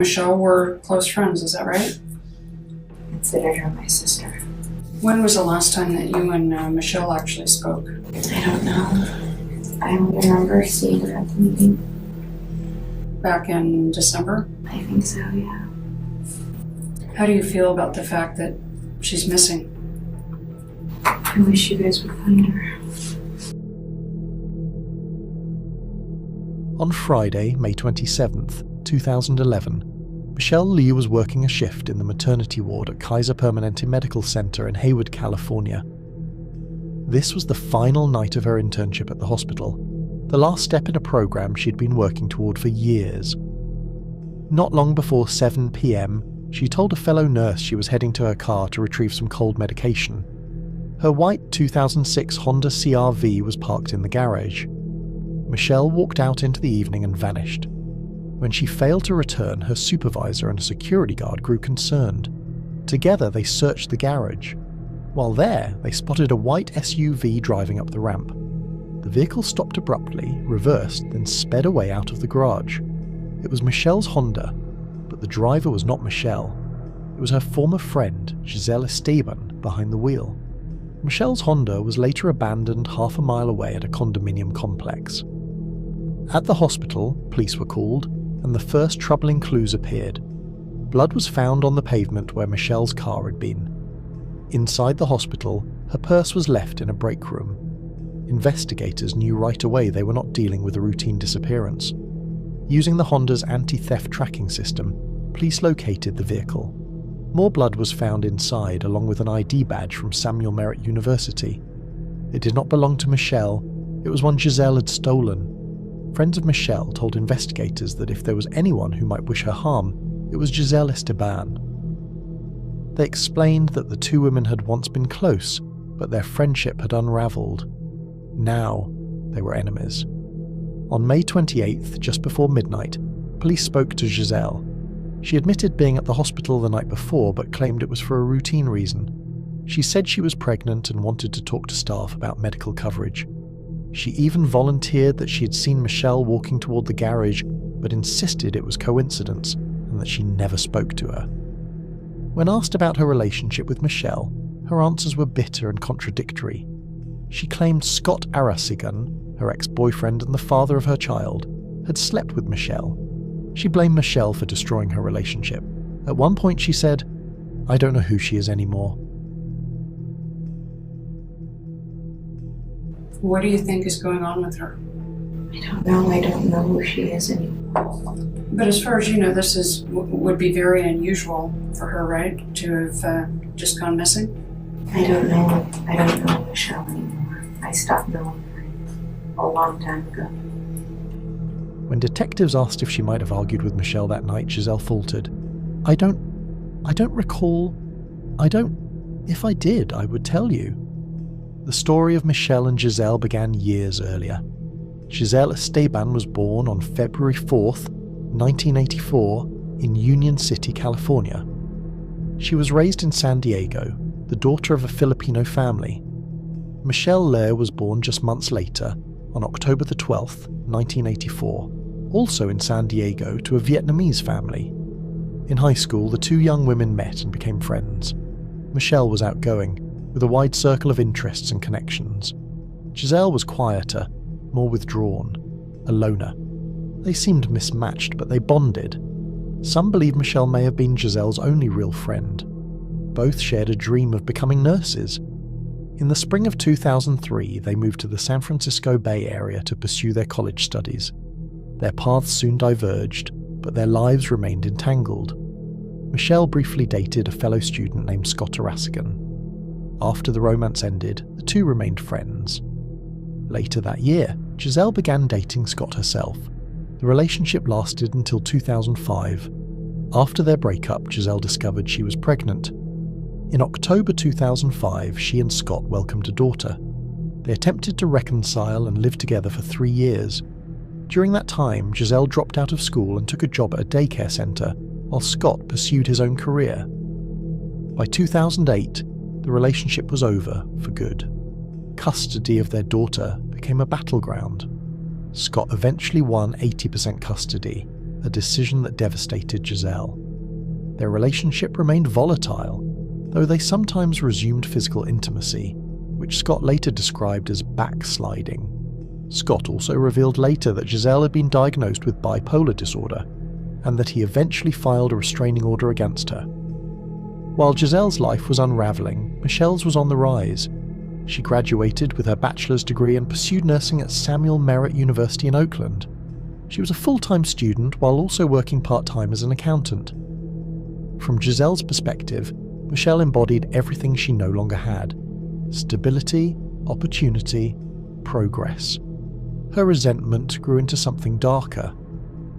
Michelle were close friends, is that right? I considered her my sister. When was the last time that you and Michelle actually spoke? I don't know. I only remember seeing her at the meeting. Back in December? I think so, yeah. How do you feel about the fact that she's missing? I wish you guys would find her. On Friday, May 27th, 2011, Michelle Lee was working a shift in the maternity ward at Kaiser Permanente Medical Center in Hayward, California. This was the final night of her internship at the hospital, the last step in a program she'd been working toward for years. Not long before 7 p.m, she told a fellow nurse she was heading to her car to retrieve some cold medication. Her white 2006 Honda CR-V was parked in the garage. Michelle walked out into the evening and vanished. When she failed to return, her supervisor and a security guard grew concerned. Together they searched the garage. While there, they spotted a white SUV driving up the ramp. The vehicle stopped abruptly, reversed, then sped away out of the garage. It was Michelle's Honda, but the driver was not Michelle. It was her former friend, Giselle Esteban, behind the wheel. Michelle's Honda was later abandoned half a mile away at a condominium complex. At the hospital, police were called, and the first troubling clues appeared. Blood was found on the pavement where Michelle's car had been. Inside the hospital, her purse was left in a break room. Investigators knew right away they were not dealing with a routine disappearance. Using the Honda's anti-theft tracking system, police located the vehicle. More blood was found inside, along with an ID badge from Samuel Merritt University. It did not belong to Michelle, it was one Giselle had stolen. Friends of Michelle told investigators that if there was anyone who might wish her harm, it was Giselle Esteban. They explained that the two women had once been close, but their friendship had unraveled. Now, they were enemies. On May 28th, just before midnight, police spoke to Giselle. She admitted being at the hospital the night before, but claimed it was for a routine reason. She said she was pregnant and wanted to talk to staff about medical coverage. She even volunteered that she had seen Michelle walking toward the garage, but insisted it was coincidence and that she never spoke to her. When asked about her relationship with Michelle, her answers were bitter and contradictory. She claimed Scott Arasigan, her ex-boyfriend and the father of her child, had slept with Michelle. She blamed Michelle for destroying her relationship. At one point she said, "I don't know who she is anymore." What do you think is going on with her? I don't know. I don't know who she is anymore. But as far as you know, this would be very unusual for her, right? To have just gone missing? I don't know. I don't know Michelle anymore. I stopped knowing her a long time ago. When detectives asked if she might have argued with Michelle that night, Giselle faltered. I don't recall. If I did, I would tell you. The story of Michelle and Giselle began years earlier. Giselle Esteban was born on February 4th, 1984, in Union City, California. She was raised in San Diego, the daughter of a Filipino family. Michelle Lair was born just months later, on October the 12th, 1984, also in San Diego, to a Vietnamese family. In high school, the two young women met and became friends. Michelle was outgoing, with a wide circle of interests and connections. Giselle was quieter, more withdrawn, a loner. They seemed mismatched, but they bonded. Some believe Michelle may have been Giselle's only real friend. Both shared a dream of becoming nurses. In the spring of 2003, they moved to the San Francisco Bay Area to pursue their college studies. Their paths soon diverged, but their lives remained entangled. Michelle briefly dated a fellow student named Scott Arasigan. After the romance ended, the two remained friends. Later that year, Giselle began dating Scott herself. The relationship lasted until 2005. After their breakup, Giselle discovered she was pregnant. In October 2005, she and Scott welcomed a daughter. They attempted to reconcile and live together for 3 years. During that time, Giselle dropped out of school and took a job at a daycare centre, while Scott pursued his own career. By 2008, the relationship was over for good. Custody of their daughter became a battleground. Scott eventually won 80% custody, a decision that devastated Giselle. Their relationship remained volatile, though they sometimes resumed physical intimacy, which Scott later described as backsliding. Scott also revealed later that Giselle had been diagnosed with bipolar disorder, and that he eventually filed a restraining order against her. While Giselle's life was unravelling, Michelle's was on the rise. She graduated with her bachelor's degree and pursued nursing at Samuel Merritt University in Oakland. She was a full-time student while also working part-time as an accountant. From Giselle's perspective, Michelle embodied everything she no longer had: stability, opportunity, progress. Her resentment grew into something darker.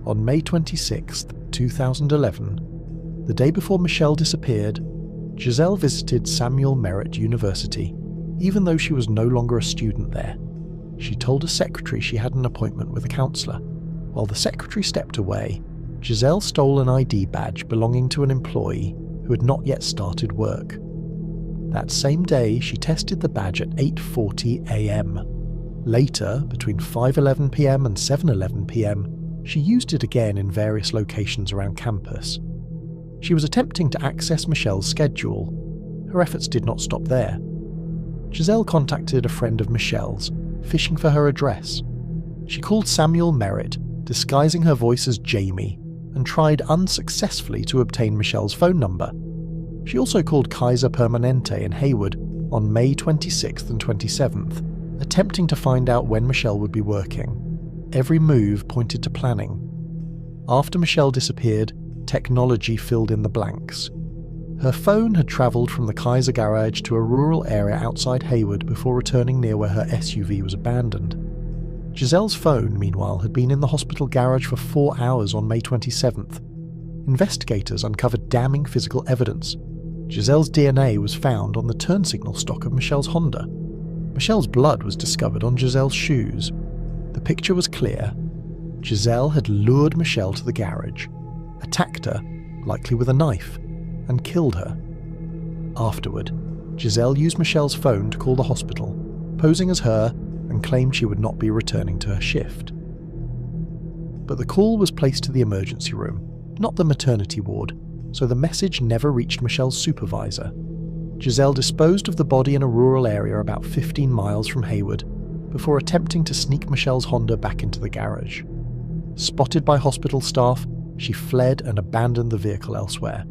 On May 26, 2011, the day before Michelle disappeared, Giselle visited Samuel Merritt University, even though she was no longer a student there. She told a secretary she had an appointment with a counsellor. While the secretary stepped away, Giselle stole an ID badge belonging to an employee who had not yet started work. That same day, she tested the badge at 8:40 a.m. Later, between 5:11 p.m. and 7:11 p.m, she used it again in various locations around campus. She was attempting to access Michelle's schedule. Her efforts did not stop there. Giselle contacted a friend of Michelle's, fishing for her address. She called Samuel Merritt, disguising her voice as Jamie, and tried unsuccessfully to obtain Michelle's phone number. She also called Kaiser Permanente in Hayward on May 26th and 27th, attempting to find out when Michelle would be working. Every move pointed to planning. After Michelle disappeared, technology filled in the blanks. Her phone had travelled from the Kaiser garage to a rural area outside Hayward before returning near where her SUV was abandoned. Giselle's phone, meanwhile, had been in the hospital garage for 4 hours on May 27th. Investigators uncovered damning physical evidence. Giselle's DNA was found on the turn signal stock of Michelle's Honda. Michelle's blood was discovered on Giselle's shoes. The picture was clear. Giselle had lured Michelle to the garage, attacked her, likely with a knife, and killed her. Afterward, Giselle used Michelle's phone to call the hospital, posing as her, and claimed she would not be returning to her shift. But the call was placed to the emergency room, not the maternity ward, so the message never reached Michelle's supervisor. Giselle disposed of the body in a rural area about 15 miles from Hayward, before attempting to sneak Michelle's Honda back into the garage. Spotted by hospital staff, she fled and abandoned the vehicle elsewhere.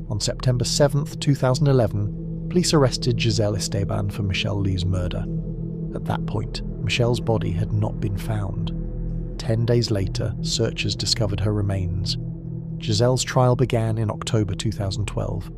On September 7th, 2011, police arrested Giselle Esteban for Michelle Lee's murder. At that point, Michelle's body had not been found. 10 days later, searchers discovered her remains. Giselle's trial began in October 2012.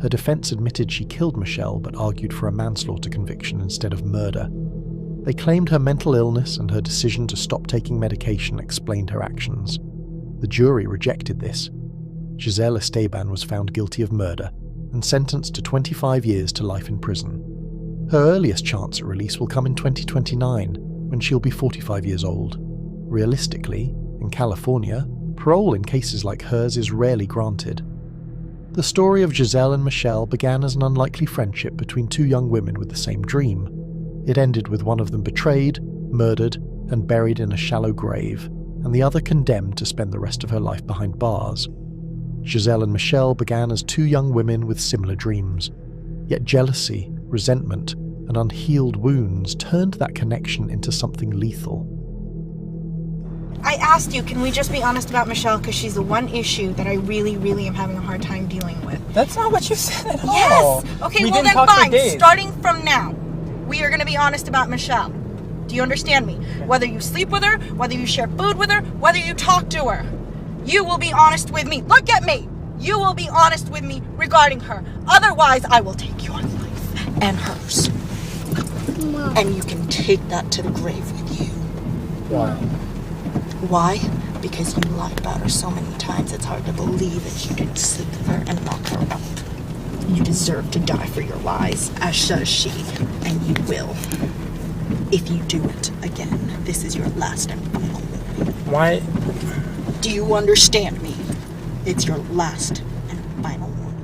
Her defense admitted she killed Michelle but argued for a manslaughter conviction instead of murder. They claimed her mental illness and her decision to stop taking medication explained her actions. The jury rejected this. Giselle Esteban was found guilty of murder and sentenced to 25 years to life in prison. Her earliest chance at release will come in 2029, when she'll be 45 years old. Realistically, in California, parole in cases like hers is rarely granted. The story of Giselle and Michelle began as an unlikely friendship between two young women with the same dream. It ended with one of them betrayed, murdered, and buried in a shallow grave, and the other condemned to spend the rest of her life behind bars. Giselle and Michelle began as two young women with similar dreams, yet jealousy, resentment, and unhealed wounds turned that connection into something lethal. I asked you, can we just be honest about Michelle, because she's the one issue that I really, really am having a hard time dealing with. That's not what you said at all. Yes! Okay, we well didn't then talk for fine. days. Starting from now, we are going to be honest about Michelle. Do you understand me? Whether you sleep with her, whether you share food with her, whether you talk to her, you will be honest with me. Look at me! You will be honest with me regarding her. Otherwise, I will take your life and hers. Mom. And you can take that to the grave with you. Why? Why? Because you lied about her so many times, it's hard to believe that you didn't sleep with her and lock her up. You deserve to die for your lies, as does she, and you will. If you do it again, this is your last and final warning. Why? Do you understand me? It's your last and final warning.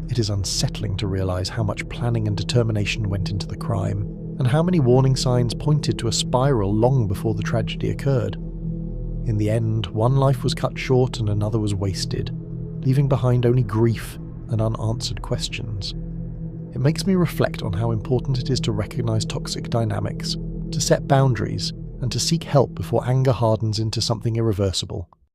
It is unsettling to realise how much planning and determination went into the crime, and how many warning signs pointed to a spiral long before the tragedy occurred. In the end, one life was cut short and another was wasted, leaving behind only grief and unanswered questions. It makes me reflect on how important it is to recognise toxic dynamics, to set boundaries, and to seek help before anger hardens into something irreversible.